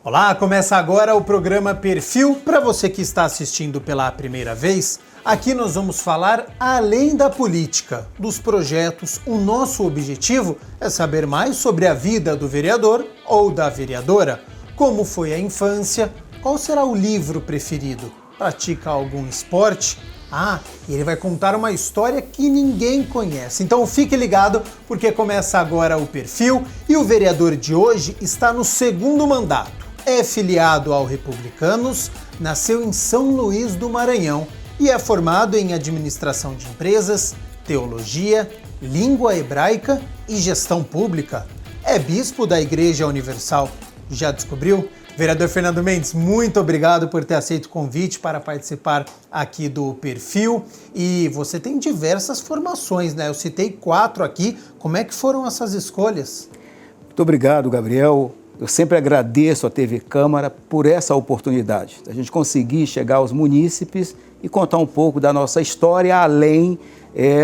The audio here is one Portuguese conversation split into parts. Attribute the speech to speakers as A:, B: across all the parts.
A: Olá, começa agora o programa Perfil. Para você que está assistindo pela primeira vez, aqui nós vamos falar além da política, dos projetos. O nosso objetivo é saber mais sobre a vida do vereador ou da vereadora, como foi a infância, qual será o livro preferido, pratica algum esporte? E ele vai contar uma história que ninguém conhece. Então fique ligado, porque começa agora o Perfil e o vereador de hoje está no segundo mandato. É filiado ao Republicanos, nasceu em São Luís do Maranhão e é formado em Administração de Empresas, Teologia, Língua Hebraica e Gestão Pública. É bispo da Igreja Universal. Já descobriu? Vereador Fernando Mendes, muito obrigado por ter aceito o convite para participar aqui do Perfil. E você tem diversas formações, né? Eu citei 4 aqui. Como é que foram essas escolhas?
B: Muito obrigado, Gabriel. Eu sempre agradeço à TV Câmara por essa oportunidade, a gente conseguir chegar aos munícipes e contar um pouco da nossa história além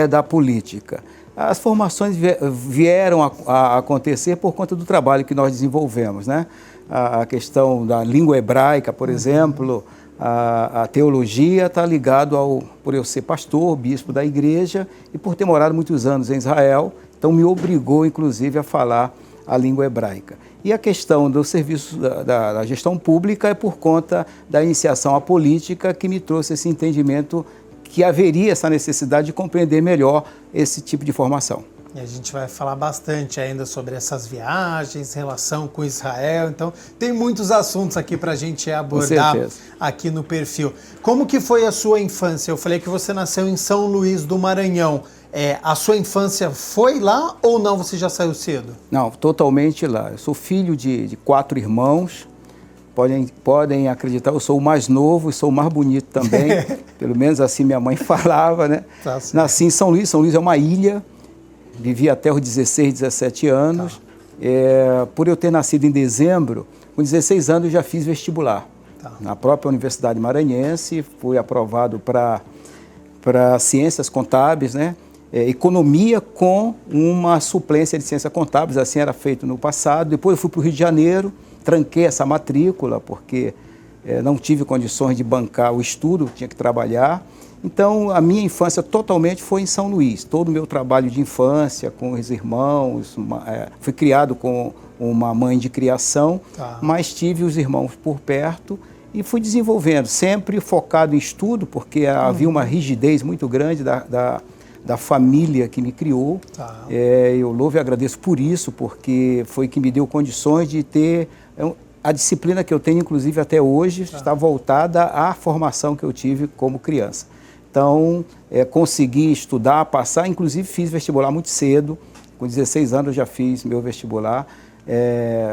B: da política. As formações vieram a acontecer por conta do trabalho que nós desenvolvemos, né? A questão da língua hebraica, por exemplo, a teologia está ligado por eu ser pastor, bispo da igreja e por ter morado muitos anos em Israel, então me obrigou, inclusive, a falar a língua hebraica. E a questão do serviço da gestão pública é por conta da iniciação à política que me trouxe esse entendimento que haveria essa necessidade de compreender melhor esse tipo de formação.
A: E a gente vai falar bastante ainda sobre essas viagens, relação com Israel, então tem muitos assuntos aqui para a gente abordar aqui no Perfil. Como que foi a sua infância? Eu falei que você nasceu em São Luís do Maranhão. A sua infância foi lá ou não, você já saiu cedo?
B: Não, totalmente lá. Eu sou filho de 4 irmãos, podem acreditar, eu sou o mais novo e sou o mais bonito também, pelo menos assim minha mãe falava, né? Tá. Nasci em São Luís é uma ilha, vivi até os 16, 17 anos. Tá. Por eu ter nascido em dezembro, com 16 anos já fiz vestibular. Tá. Na própria Universidade Maranhense, fui aprovado para Ciências Contábeis, né? Economia com uma suplência de Ciências Contábeis, assim era feito no passado. Depois eu fui para o Rio de Janeiro, tranquei essa matrícula, porque não tive condições de bancar o estudo, tinha que trabalhar. Então, a minha infância totalmente foi em São Luís. Todo o meu trabalho de infância com os irmãos, fui criado com uma mãe de criação, mas tive os irmãos por perto e fui desenvolvendo, sempre focado em estudo, porque havia uma rigidez muito grande da família que me criou. Tá. Eu louvo e agradeço por isso, porque foi que me deu condições de ter a disciplina que eu tenho, inclusive até hoje, está voltada à formação que eu tive como criança. Então, consegui estudar, passar, inclusive fiz vestibular muito cedo, com 16 anos eu já fiz meu vestibular,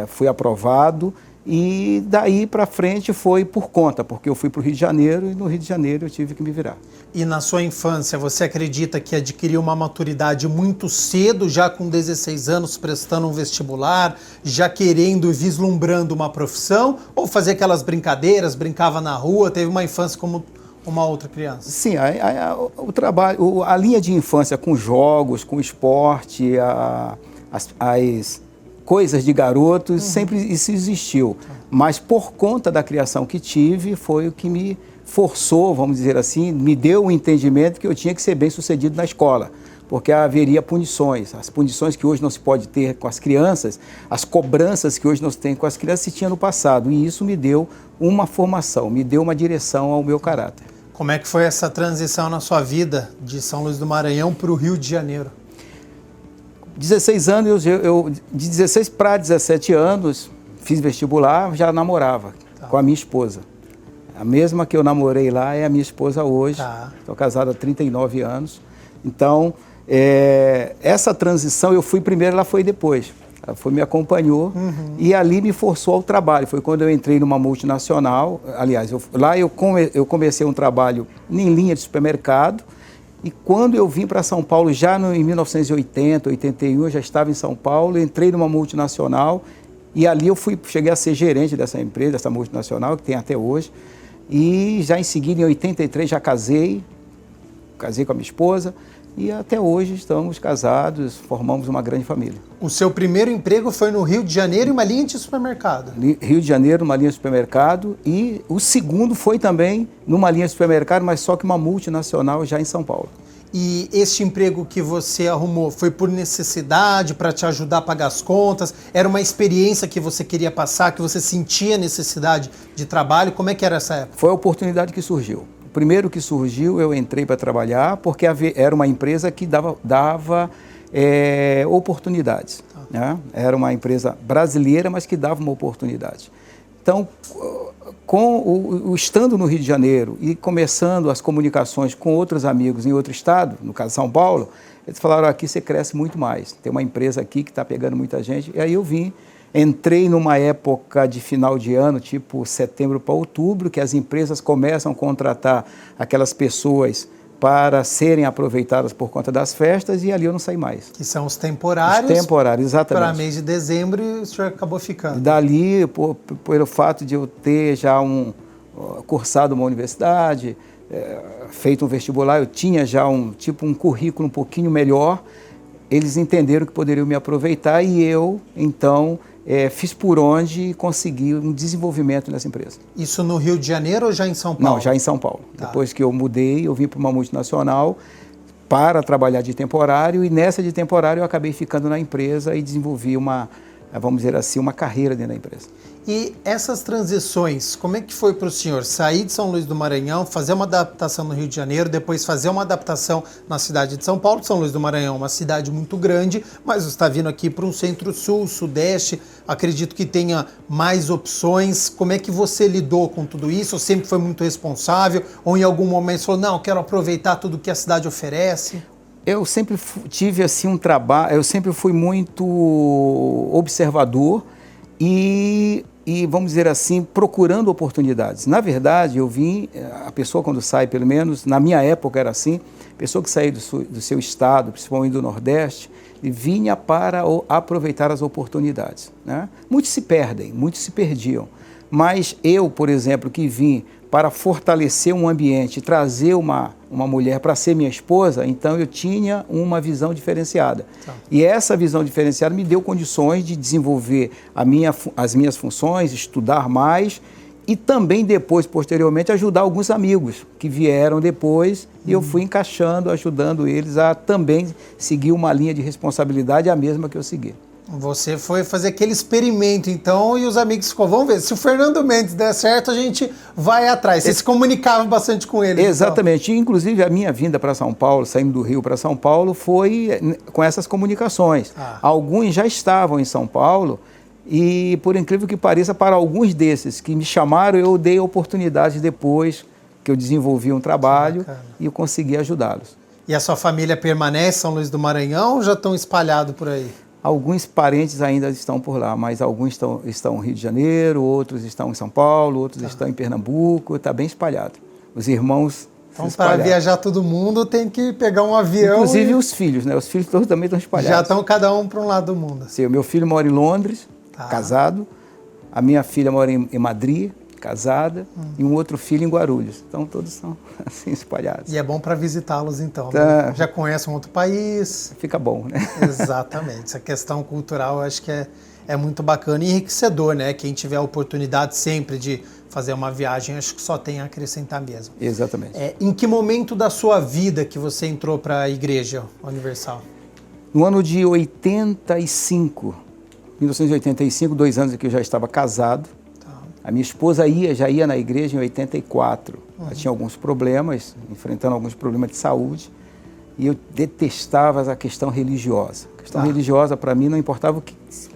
B: fui aprovado. E daí para frente foi por conta, porque eu fui para o Rio de Janeiro e no Rio de Janeiro eu tive que me virar.
A: E na sua infância, você acredita que adquiriu uma maturidade muito cedo, já com 16 anos, prestando um vestibular, já querendo e vislumbrando uma profissão? Ou fazia aquelas brincadeiras, brincava na rua, teve uma infância como uma outra criança? Sim,
B: o trabalho, a linha de infância com jogos, com esporte, as coisas de garotos, sempre isso existiu. Mas por conta da criação que tive, foi o que me forçou, vamos dizer assim, me deu o entendimento que eu tinha que ser bem sucedido na escola, porque haveria punições. As punições que hoje não se pode ter com as crianças, as cobranças que hoje não se tem com as crianças, se tinha no passado. E isso me deu uma formação, me deu uma direção ao meu caráter.
A: Como é que foi essa transição na sua vida de São Luís do Maranhão para o Rio de Janeiro?
B: 16 anos, de 16 para 17 anos, fiz vestibular, já namorava com a minha esposa. A mesma que eu namorei lá é a minha esposa hoje. Estou casado há 39 anos. Então, essa transição, eu fui primeiro, ela foi depois. Ela me acompanhou e ali me forçou ao trabalho. Foi quando eu entrei numa multinacional. Aliás, lá eu comecei um trabalho em linha de supermercado. E quando eu vim para São Paulo, já em 1980, 81, eu já estava em São Paulo, entrei numa multinacional e ali eu cheguei a ser gerente dessa empresa, dessa multinacional, que tem até hoje. E já em seguida, em 83, já casei com a minha esposa. e até hoje estamos casados, formamos uma grande família.
A: O seu primeiro emprego foi no Rio de Janeiro em uma linha de supermercado?
B: Rio de Janeiro, numa linha de supermercado, e o segundo foi também numa linha de supermercado, mas só que uma multinacional já em São Paulo.
A: E este emprego que você arrumou foi por necessidade, para te ajudar a pagar as contas? Era uma experiência que você queria passar, que você sentia necessidade de trabalho? Como é que era essa época?
B: Foi a oportunidade que surgiu. O primeiro que surgiu, eu entrei para trabalhar, porque era uma empresa que dava oportunidades. Né? Era uma empresa brasileira, mas que dava uma oportunidade. Então, estando no Rio de Janeiro e começando as comunicações com outros amigos em outro estado, no caso São Paulo, eles falaram, aqui você cresce muito mais, tem uma empresa aqui que está pegando muita gente. E aí eu entrei numa época de final de ano, tipo setembro para outubro, que as empresas começam a contratar aquelas pessoas para serem aproveitadas por conta das festas, e ali eu não saí mais.
A: Que são os temporários.
B: Os temporários, exatamente.
A: Para mês de dezembro, e o senhor acabou ficando.
B: Dali, pelo fato de eu ter já cursado uma universidade, feito um vestibular, eu tinha já um currículo um pouquinho melhor, eles entenderam que poderiam me aproveitar, e eu, então, fiz por onde consegui um desenvolvimento nessa empresa.
A: Isso no Rio de Janeiro ou já em São Paulo?
B: Não, já em São Paulo.
A: Tá.
B: Depois que eu mudei, eu vim para uma multinacional para trabalhar de temporário, e nessa de temporário eu acabei ficando na empresa e desenvolvi vamos dizer assim, uma carreira dentro da empresa.
A: E essas transições, como é que foi para o senhor sair de São Luís do Maranhão, fazer uma adaptação no Rio de Janeiro, depois fazer uma adaptação na cidade de São Paulo? São Luís do Maranhão é uma cidade muito grande, mas você está vindo aqui para um centro-sul, sudeste, acredito que tenha mais opções. Como é que você lidou com tudo isso? Ou sempre foi muito responsável? Ou em algum momento falou, não, eu quero aproveitar tudo que a cidade oferece?
B: Eu sempre tive assim um trabalho, eu sempre fui muito observador e vamos dizer assim, procurando oportunidades. Na verdade, a pessoa quando sai, pelo menos na minha época era assim, a pessoa que saía do seu estado, principalmente do Nordeste, vinha para aproveitar as oportunidades. Né? Muitos se perdem, muitos se perdiam. Mas eu, por exemplo, que vim para fortalecer um ambiente, trazer uma mulher para ser minha esposa, então eu tinha uma visão diferenciada. Tá. E essa visão diferenciada me deu condições de desenvolver as minhas funções, estudar mais e também depois, posteriormente, ajudar alguns amigos que vieram depois e eu fui encaixando, ajudando eles a também seguir uma linha de responsabilidade, a mesma que eu segui.
A: Você foi fazer aquele experimento, então, e os amigos ficam, vamos ver, se o Fernando Mendes der certo, a gente vai atrás. Você se comunicava bastante com ele.
B: Exatamente. Então. Inclusive, a minha vinda para São Paulo, saindo do Rio para São Paulo, foi com essas comunicações. Alguns já estavam em São Paulo e, por incrível que pareça, para alguns desses que me chamaram, eu dei oportunidades depois que eu desenvolvi um trabalho e eu consegui ajudá-los.
A: E a sua família permanece em São Luís do Maranhão ou já estão espalhados por aí?
B: Alguns parentes ainda estão por lá, mas alguns estão no Rio de Janeiro, outros estão em São Paulo, outros estão em Pernambuco, está bem espalhado. Os irmãos
A: então, para viajar todo mundo, tem que pegar um avião.
B: Inclusive os filhos, né? Os filhos todos também estão espalhados.
A: Já estão cada um para um lado do mundo.
B: Sim, o meu filho mora em Londres, casado. A minha filha mora em Madrid, casada. E um outro filho em Guarulhos. Então, todos são assim espalhados.
A: E é bom para visitá-los, então.
B: Tá.
A: Né? Já conhecem um outro país.
B: Fica bom, né?
A: Exatamente. Essa questão cultural, eu acho que é muito bacana e enriquecedor, né? Quem tiver a oportunidade sempre de fazer uma viagem, acho que só tem a acrescentar mesmo.
B: Exatamente.
A: Em que momento da sua vida que você entrou para a Igreja Universal?
B: No ano de 1985, 2 anos que eu já estava casado. A minha esposa já ia na igreja em 84. Ela tinha alguns problemas, enfrentando alguns problemas de saúde. E eu detestava a questão religiosa. A questão religiosa, para mim, não importava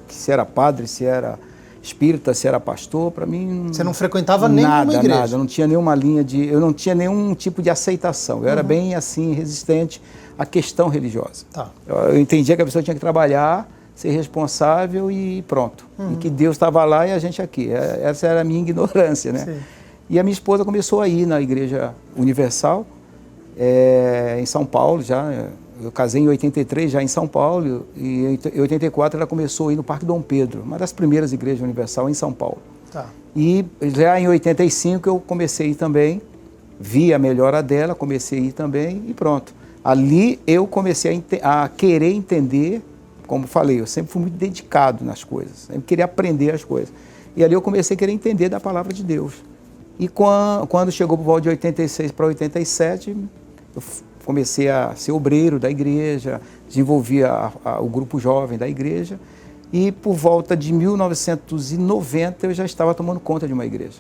B: se era padre, se era espírita, se era pastor, para mim...
A: Você não frequentava nenhuma igreja?
B: Nada, não tinha nenhuma eu não tinha nenhum tipo de aceitação. Eu era bem, assim, resistente à questão religiosa. Eu entendia que a pessoa tinha que trabalhar, ser responsável e pronto. E que Deus estava lá e a gente aqui. Essa era a minha ignorância, né? Sim. E a minha esposa começou a ir na Igreja Universal, em São Paulo já. Eu casei em 83 já em São Paulo e em 84 ela começou a ir no Parque Dom Pedro, uma das primeiras igrejas universal em São Paulo. E já em 85 eu comecei a ir também, vi a melhora dela, comecei a ir também e pronto. Ali eu comecei a querer entender, como falei, eu sempre fui muito dedicado nas coisas, sempre queria aprender as coisas. E ali eu comecei a querer entender da palavra de Deus. E quando chegou por volta de 86 para 87, eu comecei a ser obreiro da igreja, desenvolvi o grupo jovem da igreja, e por volta de 1990 eu já estava tomando conta de uma igreja.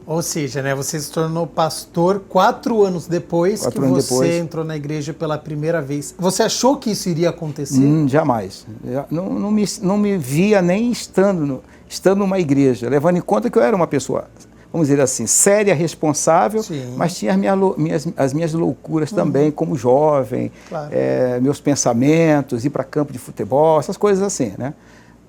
A: Ou seja, né, você se tornou pastor 4 anos depois que você entrou na igreja pela primeira vez. Você achou que isso iria acontecer?
B: Jamais. Não me via nem estando numa igreja, levando em conta que eu era uma pessoa, vamos dizer assim, séria, responsável, sim, mas tinha as minhas loucuras também, como jovem, claro, meus pensamentos, ir para campo de futebol, essas coisas assim, né?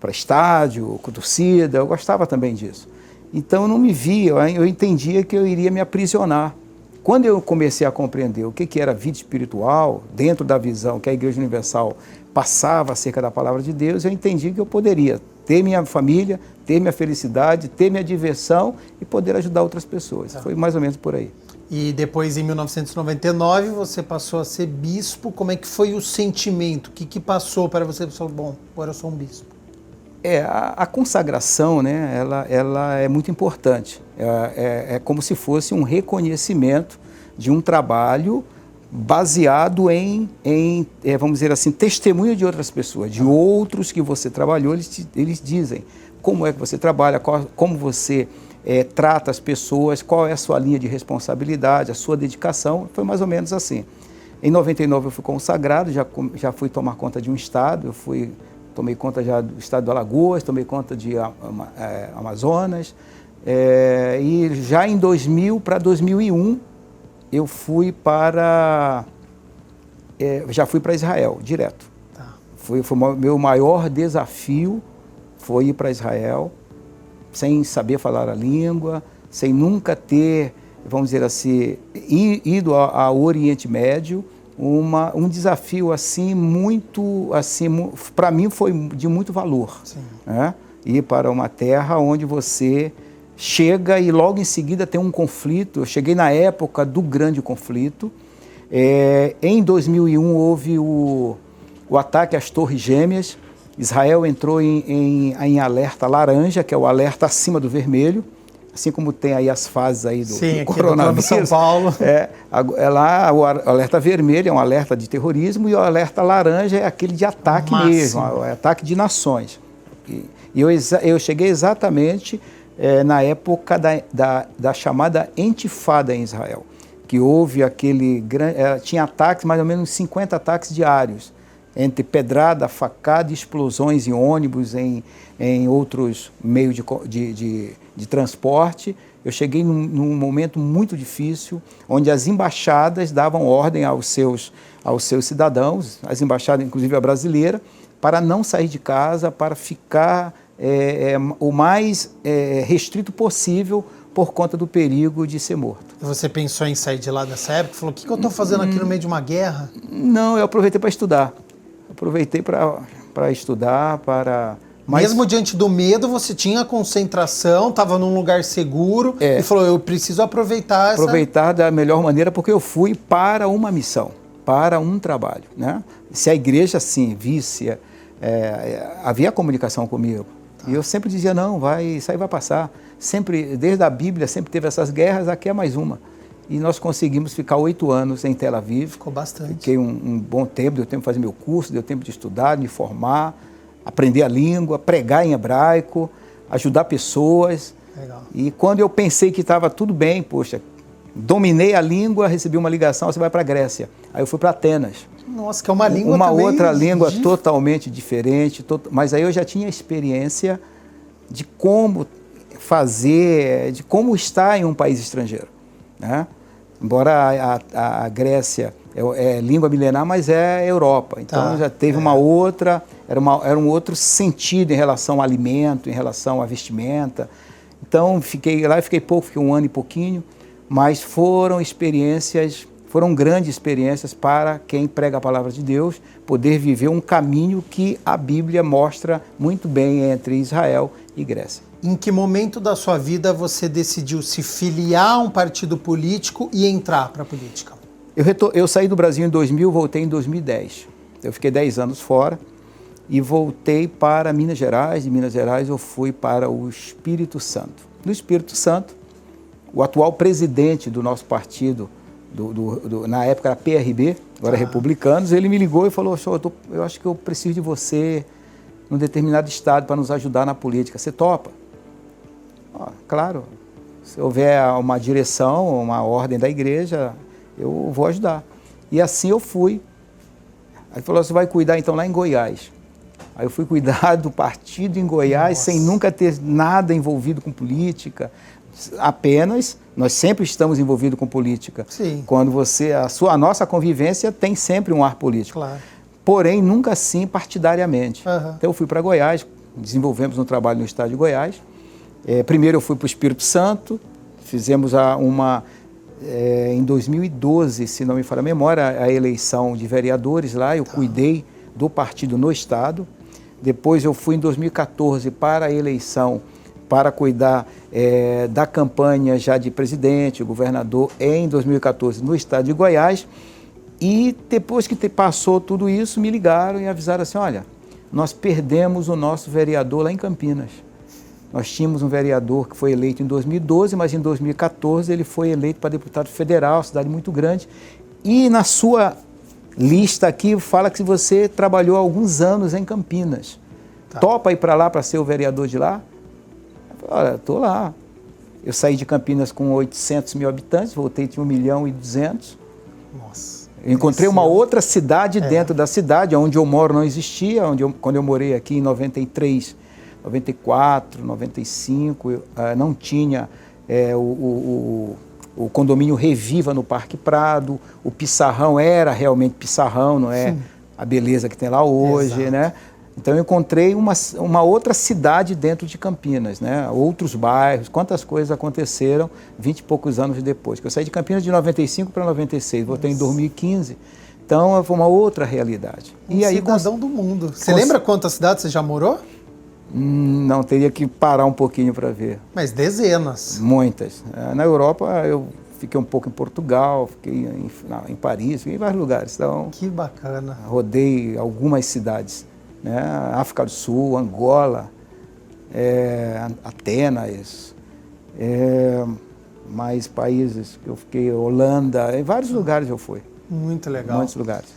B: Para estádio, com torcida, eu gostava também disso. Então eu não me via, eu entendia que eu iria me aprisionar. Quando eu comecei a compreender o que era vida espiritual, dentro da visão que a Igreja Universal passava acerca da palavra de Deus, eu entendi que eu poderia ter minha família, ter minha felicidade, ter minha diversão e poder ajudar outras pessoas. Foi mais ou menos por aí.
A: E depois, em 1999, você passou a ser bispo. Como é que foi o sentimento? O que passou para você? Você falou, bom, agora eu sou um bispo.
B: A consagração, né, ela é muito importante. É como se fosse um reconhecimento de um trabalho baseado em vamos dizer assim, testemunho de outras pessoas, de outros que você trabalhou. Eles dizem como é que você trabalha, como você trata as pessoas, qual é a sua linha de responsabilidade, a sua dedicação. Foi mais ou menos assim. Em 99 eu fui consagrado, já fui tomar conta de um estado, tomei conta já do estado do Alagoas, tomei conta de Amazonas, e já em 2000 para 2001 eu já fui para Israel, direto. Tá. Foi o meu maior desafio, foi ir para Israel, sem saber falar a língua, sem nunca ter, vamos dizer assim, ido ao Oriente Médio. Um desafio assim muito, assim, para mim foi de muito valor, né? Ir para uma terra onde você chega e logo em seguida tem um conflito. Eu cheguei na época do grande conflito. Em 2001 houve o ataque às Torres Gêmeas. Israel entrou em alerta laranja, que é o alerta acima do vermelho. Assim como tem aí as fases aí do coronavírus.
A: São Paulo.
B: Lá o alerta vermelho é um alerta de terrorismo e o alerta laranja é aquele de ataque mesmo, ataque de nações. E eu cheguei exatamente na época da chamada intifada em Israel, que houve tinha ataques, mais ou menos 50 ataques diários, entre pedrada, facada e explosões em ônibus, em outros meios de transporte. Eu cheguei num momento muito difícil, onde as embaixadas davam ordem aos seus cidadãos, as embaixadas, inclusive a brasileira, para não sair de casa, para ficar o mais restrito possível por conta do perigo de ser morto.
A: Você pensou em sair de lá nessa época? Falou, o que eu estou fazendo aqui no meio de uma guerra?
B: Não, eu aproveitei para estudar. Aproveitei para estudar, Mas,
A: mesmo diante do medo, você tinha concentração, estava num lugar seguro e falou, eu preciso aproveitar
B: da melhor maneira, porque eu fui para uma missão, para um trabalho, né? Se a igreja, assim, visse, havia comunicação comigo. Tá. E eu sempre dizia, não, isso aí vai passar. Sempre, desde a Bíblia, sempre teve essas guerras, aqui é mais uma. E nós conseguimos ficar 8 anos em Tel Aviv.
A: Ficou bastante.
B: Fiquei um bom tempo, deu tempo de fazer meu curso, deu tempo de estudar, me formar, aprender a língua, pregar em hebraico, ajudar pessoas.
A: Legal.
B: E quando eu pensei que estava tudo bem, poxa, dominei a língua, recebi uma ligação, você vai para a Grécia. Aí eu fui para Atenas.
A: Nossa, que é uma língua
B: Uma
A: também
B: outra língua totalmente diferente, mas aí eu já tinha experiência de como fazer, de como estar em um país estrangeiro, né? Embora a Grécia é língua milenar, mas é Europa. Então já teve uma outra, era um outro sentido em relação ao alimento, em relação à vestimenta. Então fiquei lá, fiquei 1 ano e pouquinho, mas foram grandes experiências para quem prega a palavra de Deus, poder viver um caminho que a Bíblia mostra muito bem entre Israel e Grécia.
A: Em que momento da sua vida você decidiu se filiar a um partido político e entrar para a política?
B: Eu saí do Brasil em 2000, voltei em 2010. Eu fiquei 10 anos fora e voltei para Minas Gerais. De Minas Gerais eu fui para o Espírito Santo. No Espírito Santo, o atual presidente do nosso partido, na época era PRB, agora Republicanos, ele me ligou e falou: eu acho que eu preciso de você num determinado estado para nos ajudar na política. Você topa? Claro, se houver uma direção, uma ordem da igreja, eu vou ajudar. E assim eu fui. Aí ele falou: você vai cuidar então lá em Goiás. Aí eu fui cuidar do partido em Goiás, sem nunca ter nada envolvido com política. Apenas, nós sempre estamos envolvidos com política.
A: Sim.
B: Quando a nossa convivência tem sempre um ar político.
A: Claro.
B: Porém, nunca assim partidariamente.
A: Uhum.
B: Então eu fui para Goiás, desenvolvemos um trabalho no estado de Goiás. Primeiro eu fui para o Espírito Santo, fizemos em 2012, se não me falha a memória, a eleição de vereadores lá, eu cuidei do partido no estado. Depois eu fui em 2014 para a eleição, para cuidar da campanha já de presidente, governador, em 2014 no estado de Goiás. E depois que passou tudo isso, me ligaram e avisaram assim: olha, nós perdemos o nosso vereador lá em Campinas. Nós tínhamos um vereador que foi eleito em 2012, mas em 2014 ele foi eleito para deputado federal, cidade muito grande. E na sua lista aqui fala que você trabalhou há alguns anos em Campinas. Topa ir para lá para ser o vereador de lá? Eu falei: olha, estou lá. Eu saí de Campinas com 800 mil habitantes, voltei de 1.200.000.
A: Nossa.
B: Eu encontrei uma outra cidade dentro da cidade, onde eu moro não existia, quando eu morei aqui em 93, 94, 95, não tinha o condomínio Reviva no Parque Prado, o Pissarrão era realmente Pissarrão, não é a beleza que tem lá hoje, né? Então eu encontrei uma outra cidade dentro de Campinas, né? Outros bairros, quantas coisas aconteceram 20 e poucos anos depois. Eu saí de Campinas de 95 para 96, voltei em 2015, então foi uma outra realidade.
A: Cidadão do mundo. Você lembra quantas cidades você já morou?
B: Não, teria que parar um pouquinho para ver.
A: Mas dezenas.
B: Muitas. Na Europa eu fiquei um pouco em Portugal, fiquei em Paris, fiquei em vários lugares. Então,
A: que bacana.
B: Rodei algumas cidades, né? África do Sul, Angola, Atenas, mais países que eu fiquei, Holanda, em vários lugares eu fui.
A: Muito legal.
B: Muitos lugares.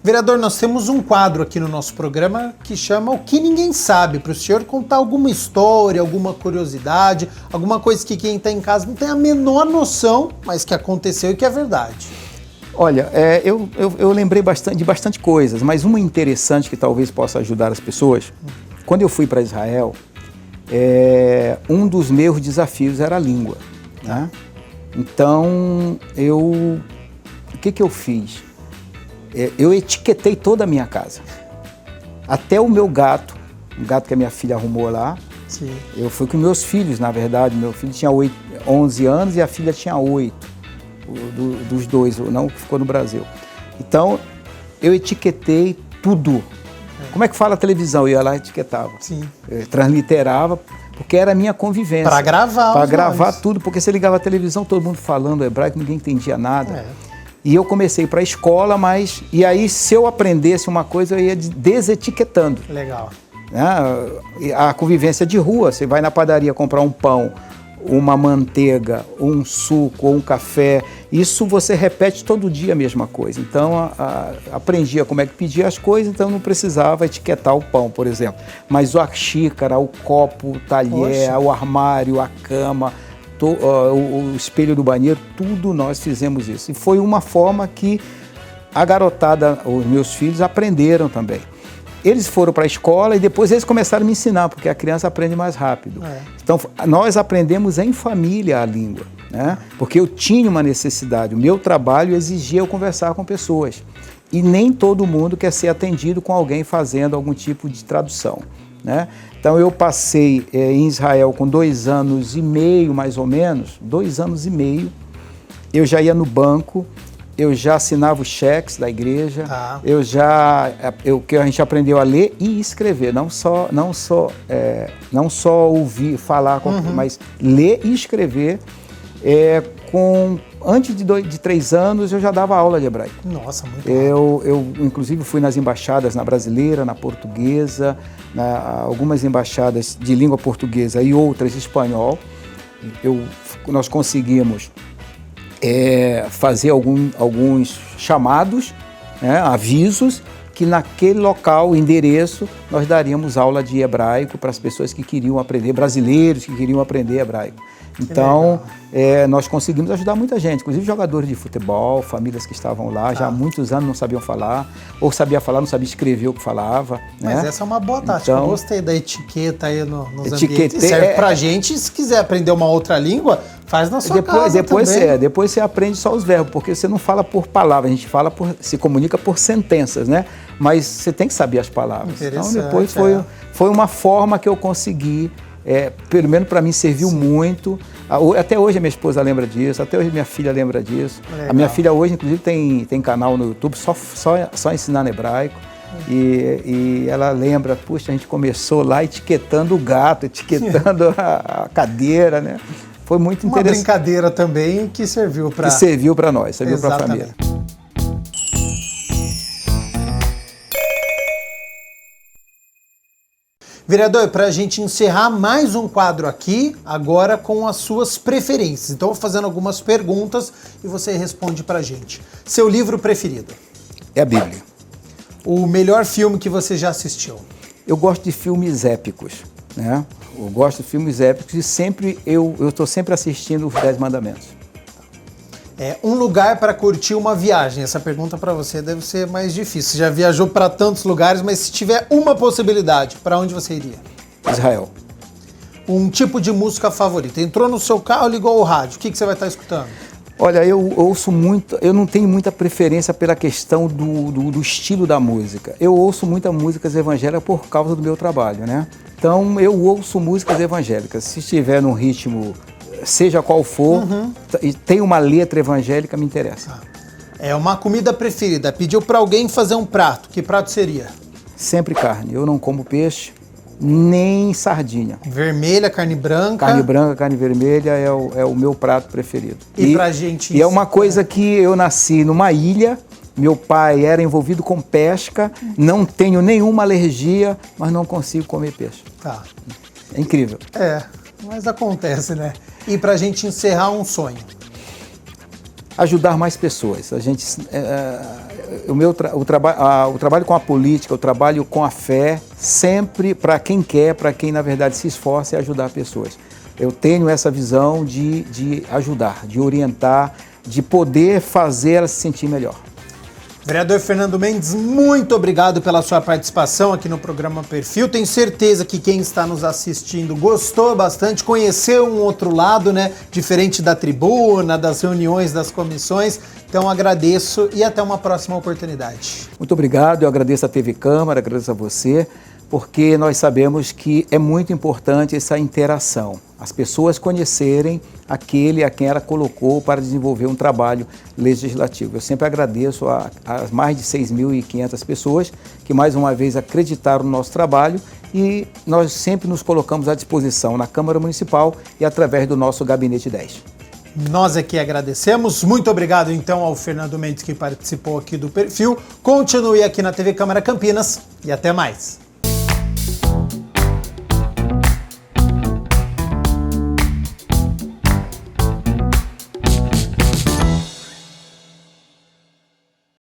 A: Vereador, nós temos um quadro aqui no nosso programa que chama O que Ninguém Sabe, para o senhor contar alguma história, alguma curiosidade, alguma coisa que quem está em casa não tem a menor noção, mas que aconteceu e que é verdade.
B: Olha, eu lembrei de bastante coisas, mas uma interessante que talvez possa ajudar as pessoas. Quando eu fui para Israel, um dos meus desafios era a língua, né? Então, o que eu fiz? Eu etiquetei toda a minha casa, até o meu gato, um gato que a minha filha arrumou lá.
A: Sim.
B: Eu fui com meus filhos, na verdade. Meu filho tinha 11 anos e a filha tinha 8, dos dois, não que ficou no Brasil. Então, eu etiquetei tudo. Como é que fala a televisão? Eu ia lá e etiquetava.
A: Sim.
B: Eu transliterava, porque era a minha convivência.
A: Para gravar.
B: Para gravar tudo, porque você ligava a televisão, todo mundo falando hebraico, ninguém entendia nada. E eu comecei para a escola, e aí se eu aprendesse uma coisa, eu ia desetiquetando.
A: Legal.
B: A convivência de rua, você vai na padaria comprar um pão, uma manteiga, um suco ou um café, isso você repete todo dia a mesma coisa. Então, aprendia como é que pedia as coisas, então não precisava etiquetar o pão, por exemplo. Mas a xícara, o copo, o talher, o armário, a cama, o espelho do banheiro, tudo nós fizemos isso. E foi uma forma que a garotada, os meus filhos, aprenderam também. Eles foram para a escola e depois eles começaram a me ensinar, porque a criança aprende mais rápido. Então, nós aprendemos em família a língua, né? Porque eu tinha uma necessidade, o meu trabalho exigia eu conversar com pessoas. E nem todo mundo quer ser atendido com alguém fazendo algum tipo de tradução, né? Então, eu passei em Israel com 2 anos e meio, mais ou menos, 2 anos e meio. Eu já ia no banco eu já assinava os cheques da igreja,
A: Tá.
B: que a gente aprendeu a ler e escrever, não só ouvir, falar, mas ler e escrever. Antes de 3 anos eu já dava aula de hebraico.
A: Nossa, muito
B: Eu inclusive fui nas embaixadas, na brasileira, na portuguesa, algumas embaixadas de língua portuguesa e outras de espanhol. Nós conseguimos fazer alguns chamados, né, avisos, que naquele local, endereço, nós daríamos aula de hebraico para as pessoas que queriam aprender, brasileiros que queriam aprender hebraico. Então, nós conseguimos ajudar muita gente, inclusive jogadores de futebol, famílias que estavam lá, já há muitos anos não sabiam falar, ou sabia falar, não sabia escrever o que falava.
A: Mas
B: né?
A: essa é uma boa tática,
B: Então,
A: eu gostei da etiqueta aí nos ambientes. Serve pra gente, se quiser aprender uma outra língua, faz na sua casa também.
B: Depois você aprende só os verbos, porque você não fala por palavras, a gente se comunica por sentenças, né? Mas você tem que saber as palavras. Então depois foi uma forma que eu consegui, pelo menos para mim serviu muito. Até hoje a minha esposa lembra disso, até hoje minha filha lembra disso. Legal. A minha filha hoje, inclusive, tem canal no YouTube só ensinando hebraico. E ela lembra, puxa, a gente começou lá etiquetando o gato, etiquetando a cadeira, né? Foi muito interessante.
A: Uma brincadeira também que serviu para...
B: Que serviu para nós, serviu para a família.
A: Vereador, para a gente encerrar mais um quadro aqui, agora com as suas preferências. Então, eu vou fazendo algumas perguntas e você responde para a gente. Seu livro preferido? É
B: a Bíblia.
A: O melhor filme que você já assistiu?
B: Eu gosto de filmes épicos, né? Eu gosto de filmes épicos e sempre eu estou sempre assistindo os 10 Mandamentos.
A: Um lugar para curtir uma viagem. Essa pergunta para você deve ser mais difícil. Você já viajou para tantos lugares, mas se tiver uma possibilidade, para onde você iria?
B: Israel.
A: Um tipo de música favorita. Entrou no seu carro, ligou o rádio. O que você vai estar escutando?
B: Olha, eu ouço muito, eu não tenho muita preferência pela questão do estilo da música. Eu ouço muitas músicas evangélicas por causa do meu trabalho, né? Então eu ouço músicas evangélicas. Se estiver num ritmo, seja qual for, e tem uma letra evangélica, me interessa.
A: Uma comida preferida. Pediu para alguém fazer um prato. Que prato seria?
B: Sempre carne. Eu não como peixe, nem sardinha.
A: Vermelha, carne branca.
B: Carne branca, carne vermelha é o meu prato preferido.
A: E pra gente...
B: E é uma coisa que eu nasci numa ilha, meu pai era envolvido com pesca, não tenho nenhuma alergia, mas não consigo comer peixe.
A: Tá.
B: É incrível.
A: Mas acontece, né? E pra gente encerrar, um sonho?
B: Ajudar mais pessoas. O trabalho com a política, o trabalho com a fé, sempre para quem quer, para quem na verdade se esforça, é ajudar pessoas. Eu tenho essa visão de ajudar, de orientar, de poder fazer ela se sentir melhor.
A: Vereador Fernando Mendes, muito obrigado pela sua participação aqui no programa Perfil. Tenho certeza que quem está nos assistindo gostou bastante, conheceu um outro lado, né? Diferente da tribuna, das reuniões, das comissões. Então agradeço e até uma próxima oportunidade.
B: Muito obrigado, eu agradeço a TV Câmara, agradeço a você, porque nós sabemos que é muito importante essa interação. As pessoas conhecerem aquele a quem ela colocou para desenvolver um trabalho legislativo. Eu sempre agradeço a mais de 6.500 pessoas que mais uma vez acreditaram no nosso trabalho e nós sempre nos colocamos à disposição na Câmara Municipal e através do nosso Gabinete 10.
A: Nós aqui agradecemos. Muito obrigado então ao Fernando Mendes que participou aqui do Perfil. Continue aqui na TV Câmara Campinas e até mais.